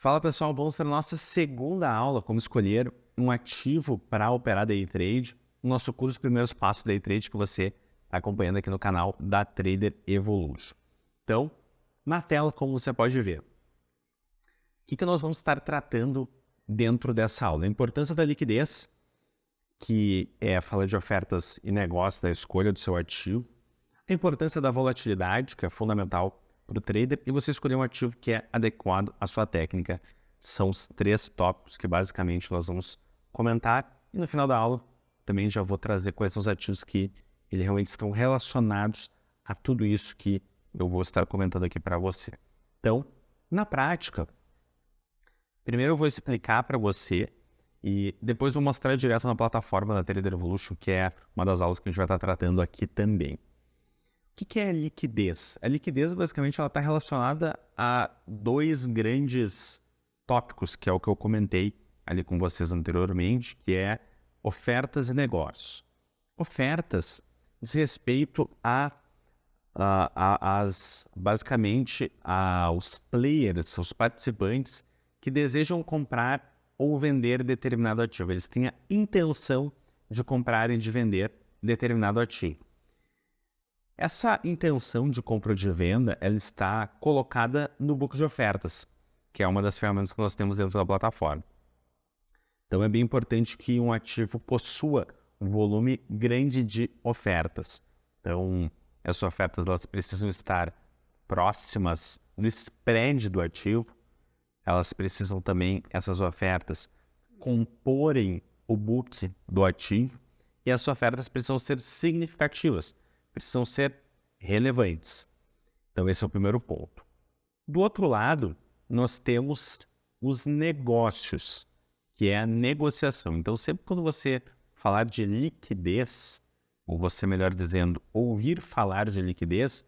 Fala pessoal, vamos para a nossa segunda aula, como escolher um ativo para operar Day Trade, o nosso curso Primeiros Passos Day Trade que você está acompanhando aqui no canal da Trader Evolution. Então, na tela, como você pode ver, o que nós vamos estar tratando dentro dessa aula? A importância da liquidez, que é falar de ofertas e negócios, da escolha do seu ativo, a importância da volatilidade, que é fundamental para o trader, e você escolher um ativo que é adequado à sua técnica. São os três tópicos que basicamente nós vamos comentar, e no final da aula também já vou trazer quais são os ativos que eles realmente estão relacionados a tudo isso que eu vou estar comentando aqui para você. Então, na prática, primeiro eu vou explicar para você e depois vou mostrar direto na plataforma da Trader Evolution, que é uma das aulas que a gente vai estar tratando aqui também. O que é a liquidez? A liquidez, basicamente, ela está relacionada a dois grandes tópicos, que é o que eu comentei ali com vocês anteriormente, que é ofertas e negócios. Ofertas diz respeito basicamente aos players, aos participantes que desejam comprar ou vender determinado ativo. Eles têm a intenção de comprar e de vender determinado ativo. Essa intenção de compra ou de venda, ela está colocada no book de ofertas, que é uma das ferramentas que nós temos dentro da plataforma. Então é bem importante que um ativo possua um volume grande de ofertas. Então, essas ofertas elas precisam estar próximas no spread do ativo. Elas precisam também, essas ofertas, comporem o book do ativo. E as ofertas precisam ser significativas, precisam ser relevantes. Então, esse é o primeiro ponto. Do outro lado, nós temos os negócios, que é a negociação. Então, sempre quando você falar de liquidez, ou você, melhor dizendo, ouvir falar de liquidez,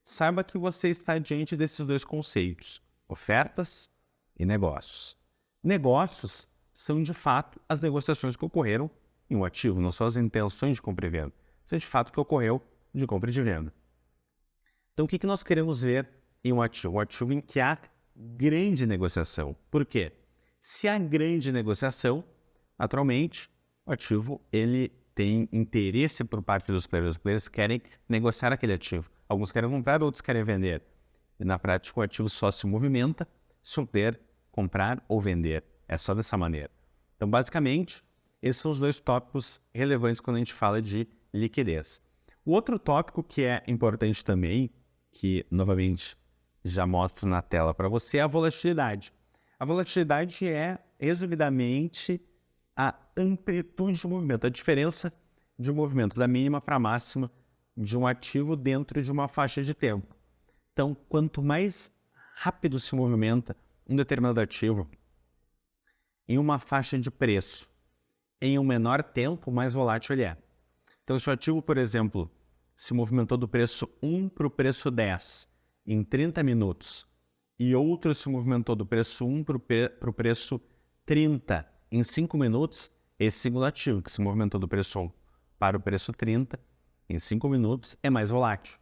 saiba que você está diante desses dois conceitos, ofertas e negócios. Negócios são, de fato, as negociações que ocorreram em um ativo, não são as intenções de compra e venda. Isso é, de fato, o que ocorreu de compra e de venda. Então, o que nós queremos ver em um ativo? Um ativo em que há grande negociação. Por quê? Se há grande negociação, naturalmente, o ativo ele tem interesse por parte dos players. Os players querem negociar aquele ativo. Alguns querem comprar, outros querem vender. E, na prática, o ativo só se movimenta se o player comprar ou vender. É só dessa maneira. Então, basicamente, esses são os dois tópicos relevantes quando a gente fala de liquidez. O outro tópico que é importante também, que novamente já mostro na tela para você, é a volatilidade. A volatilidade é, resumidamente, a amplitude de movimento, a diferença de movimento da mínima para a máxima de um ativo dentro de uma faixa de tempo. Então, quanto mais rápido se movimenta um determinado ativo em uma faixa de preço, em um menor tempo, mais volátil ele é. Então, se o ativo, por exemplo, se movimentou do preço 1 para o preço 10 em 30 minutos e outro se movimentou do preço 1 para o preço 30 em 5 minutos, esse segundo ativo que se movimentou do preço 1 para o preço 30 em 5 minutos é mais volátil.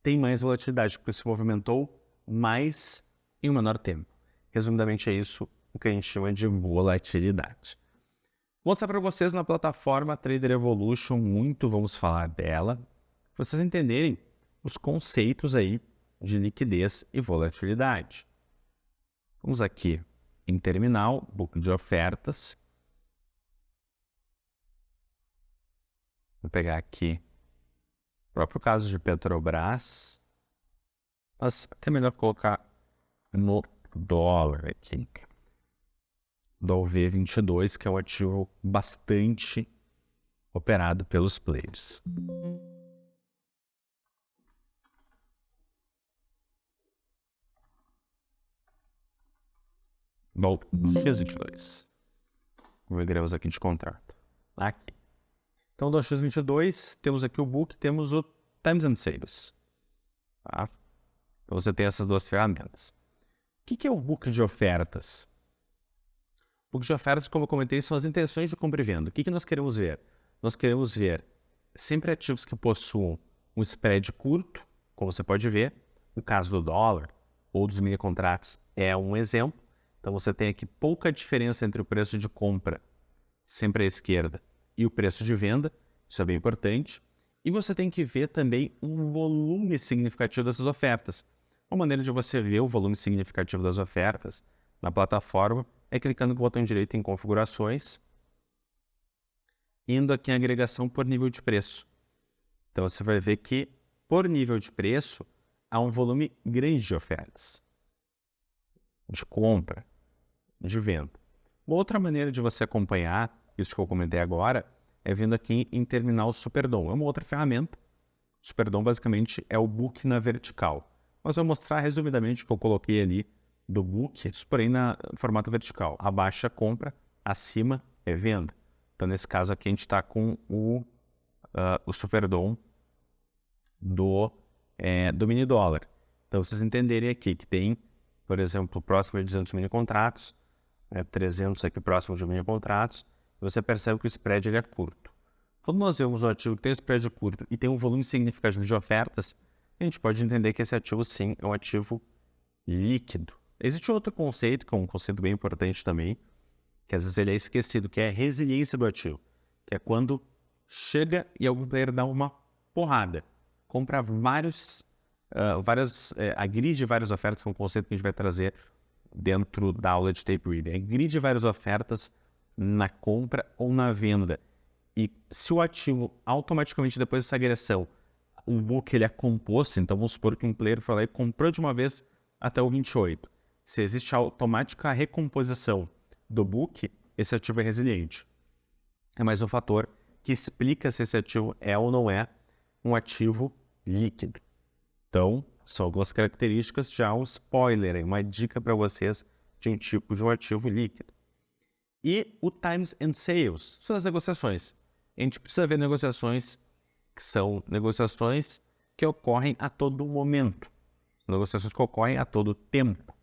Tem mais volatilidade porque se movimentou mais em um menor tempo. Resumidamente é isso o que a gente chama de volatilidade. Vou mostrar para vocês na plataforma Trader Evolution, vamos falar dela, para vocês entenderem os conceitos aí de liquidez e volatilidade. Vamos aqui em terminal, book de ofertas. Vou pegar aqui o próprio caso de Petrobras, mas até melhor colocar no dólar aqui. Do V22, que é um ativo bastante operado pelos players. Bom, X22. Veremos aqui de contrato. Aqui. Então, do X22, temos aqui o book, temos o Times and Sales. Tá? Então, você tem essas duas ferramentas. O que é o book de ofertas? O book de ofertas, como eu comentei, são as intenções de compra e venda. O que nós queremos ver? Nós queremos ver sempre ativos que possuam um spread curto, como você pode ver. No caso do dólar ou dos mini contratos é um exemplo. Então você tem aqui pouca diferença entre o preço de compra, sempre à esquerda, e o preço de venda, isso é bem importante. E você tem que ver também um volume significativo dessas ofertas. Uma maneira de você ver o volume significativo das ofertas na plataforma é clicando no botão direito em configurações, indo aqui em agregação por nível de preço. Então você vai ver que por nível de preço há um volume grande de ofertas, de compra, de venda. Uma outra maneira de você acompanhar isso que eu comentei agora é vindo aqui em Terminal Superdom. É uma outra ferramenta. O Superdom basicamente é o book na vertical. Mas eu vou mostrar resumidamente o que eu coloquei ali do book, porém no formato vertical. Abaixo é compra, acima é venda. Então nesse caso aqui a gente está com o Superdom do mini dólar. Então vocês entenderem aqui que tem, por exemplo, próximo de 200 mini contratos, 300 aqui próximo de mini contratos, você percebe que o spread ele é curto. Quando nós vemos um ativo que tem um spread curto e tem um volume significativo de ofertas, a gente pode entender que esse ativo sim é um ativo líquido. Existe outro conceito, que é um conceito bem importante também, que às vezes ele é esquecido, que é a resiliência do ativo, que é quando chega e algum player dá uma porrada, compra agride várias ofertas, que é um conceito que a gente vai trazer dentro da aula de tape reading. Agride várias ofertas na compra ou na venda. E se o ativo, automaticamente depois dessa agressão, o book ele é composto, então vamos supor que um player foi lá e comprou de uma vez até o 28. Se existe a automática recomposição do book, esse ativo é resiliente. É mais um fator que explica se esse ativo é ou não é um ativo líquido. Então, são algumas características, já um spoiler, uma dica para vocês de um tipo de um ativo líquido. E o Times and Sales, são as negociações. A gente precisa ver negociações que são negociações que ocorrem a todo momento. Negociações que ocorrem a todo tempo.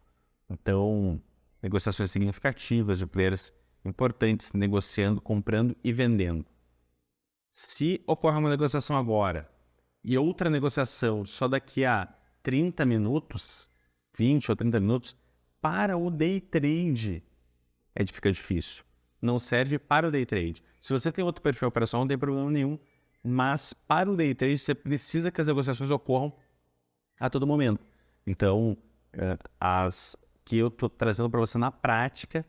Então, negociações significativas de players importantes negociando, comprando e vendendo. Se ocorre uma negociação agora e outra negociação só daqui a 30 minutos, 20 ou 30 minutos, para o day trade fica difícil. Não serve para o day trade. Se você tem outro perfil operacional, não tem problema nenhum, mas para o day trade você precisa que as negociações ocorram a todo momento. Então, as que eu estou trazendo para você na prática,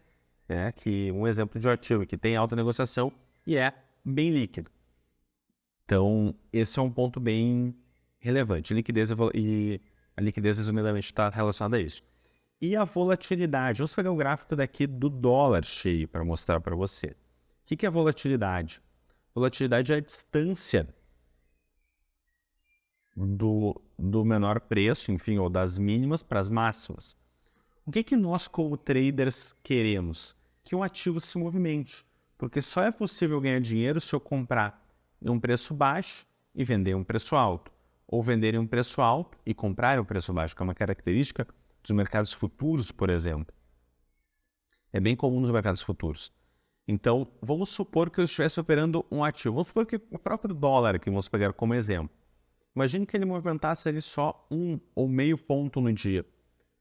que um exemplo de um ativo que tem alta negociação e é bem líquido. Então, esse é um ponto bem relevante. E a liquidez, resumidamente, está relacionada a isso. E a volatilidade. Vamos pegar o gráfico daqui do dólar cheio para mostrar para você. O que é volatilidade? Volatilidade é a distância do menor preço, enfim, ou das mínimas para as máximas. O que nós, como traders, queremos? Que um ativo se movimente. Porque só é possível ganhar dinheiro se eu comprar em um preço baixo e vender em um preço alto. Ou vender em um preço alto e comprar em um preço baixo, que é uma característica dos mercados futuros, por exemplo. É bem comum nos mercados futuros. Então, vamos supor que eu estivesse operando um ativo. Vamos supor que o próprio dólar, que vamos pegar como exemplo. Imagine que ele movimentasse ali só 1 ou meio ponto no dia.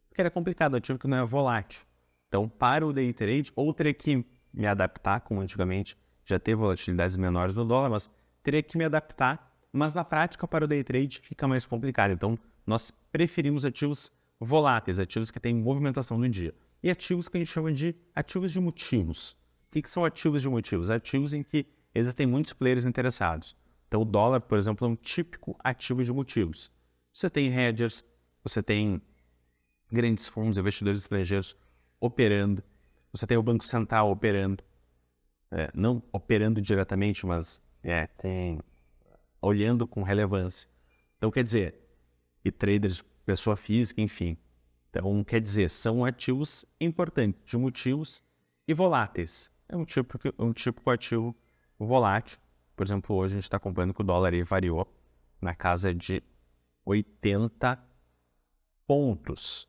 Porque era complicado, um ativo que não é volátil. Então, para o day trade, ou teria que me adaptar, como antigamente já teve volatilidades menores no dólar, mas teria que me adaptar. Mas na prática, para o day trade, fica mais complicado. Então, nós preferimos ativos voláteis, ativos que têm movimentação no dia. E ativos que a gente chama de ativos de motivos. O que são ativos de motivos? Ativos em que existem muitos players interessados. Então, o dólar, por exemplo, é um típico ativo de motivos. Você tem hedgers, você tem grandes fundos, investidores estrangeiros operando, você tem o Banco Central operando, não operando diretamente, mas olhando com relevância. Então, quer dizer, e traders, pessoa física, enfim. Então, quer dizer, são ativos importantes, de motivos e voláteis. É um típico ativo volátil. Por exemplo, hoje a gente está acompanhando que o dólar aí variou na casa de 80 pontos.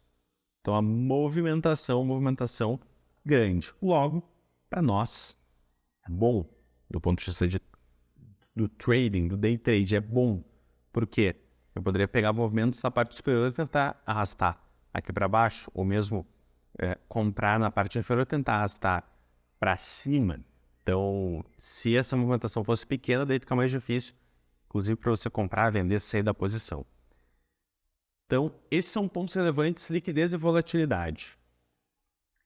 Então, a movimentação grande. Logo, para nós, é bom, do ponto de vista do trading, do day trade, é bom. Por quê? Eu poderia pegar movimentos da parte superior e tentar arrastar aqui para baixo, ou mesmo comprar na parte inferior, tentar arrastar para cima. Então, se essa movimentação fosse pequena, daí fica mais difícil, inclusive para você comprar, vender, sair da posição. Então, esses são pontos relevantes: liquidez e volatilidade.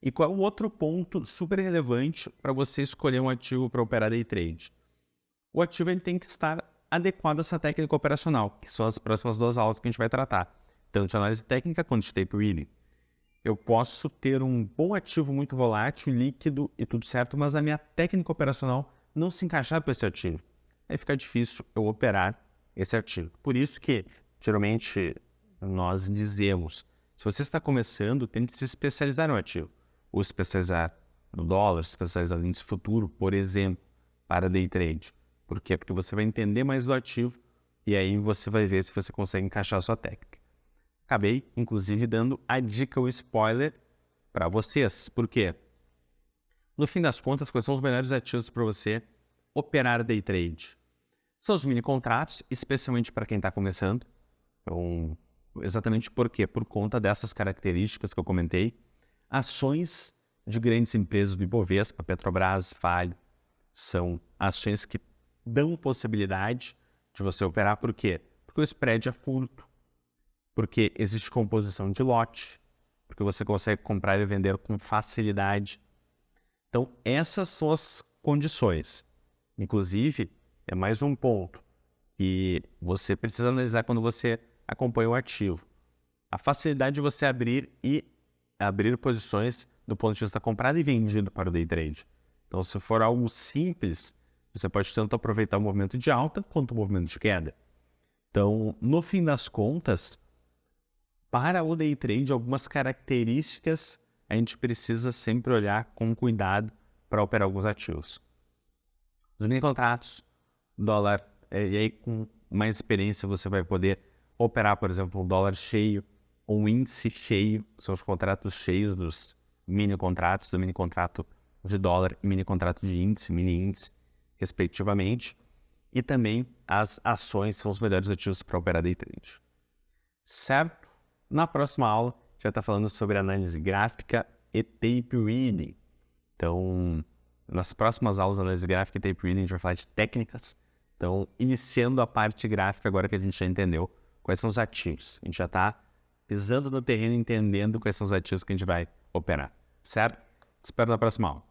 E qual é o outro ponto super relevante para você escolher um ativo para operar day trade? O ativo ele tem que estar adequado a essa técnica operacional, que são as próximas 2 aulas que a gente vai tratar, tanto de análise técnica quanto de tape reading. Eu posso ter um bom ativo muito volátil, líquido e tudo certo, mas a minha técnica operacional não se encaixar para esse ativo. Aí fica difícil eu operar esse ativo. Por isso que, geralmente, nós dizemos, se você está começando, tente se especializar no ativo. Ou especializar no dólar, especializar no índice futuro, por exemplo, para day trade. Por quê? Porque você vai entender mais do ativo e aí você vai ver se você consegue encaixar a sua técnica. Acabei, inclusive, dando a dica, o spoiler para vocês. Por quê? No fim das contas, quais são os melhores ativos para você operar day trade? São os mini contratos, especialmente para quem está começando. Então, exatamente por quê? Por conta dessas características que eu comentei. Ações de grandes empresas do Ibovespa, Petrobras, Vale, são ações que dão possibilidade de você operar. Por quê? Porque o spread é curto, porque existe composição de lote, porque você consegue comprar e vender com facilidade. Então, essas são as condições. Inclusive, é mais um ponto que você precisa analisar quando você acompanha o ativo. A facilidade de você abrir posições do ponto de vista comprado e vendido para o day trade. Então, se for algo simples, você pode tanto aproveitar o movimento de alta quanto o movimento de queda. Então, no fim das contas, para o day trade, algumas características a gente precisa sempre olhar com cuidado para operar alguns ativos. Os mini contratos, dólar, e aí com mais experiência você vai poder operar, por exemplo, um dólar cheio, ou um índice cheio, são os contratos cheios dos mini contratos, do mini contrato de dólar e mini contrato de índice, mini índice, respectivamente. E também as ações são os melhores ativos para operar day trade. Certo? Na próxima aula, a gente vai estar falando sobre análise gráfica e tape reading. Então, nas próximas aulas de análise gráfica e tape reading, a gente vai falar de técnicas. Então, iniciando a parte gráfica, agora que a gente já entendeu quais são os ativos. A gente já está pisando no terreno, entendendo quais são os ativos que a gente vai operar. Certo? Te espero na próxima aula.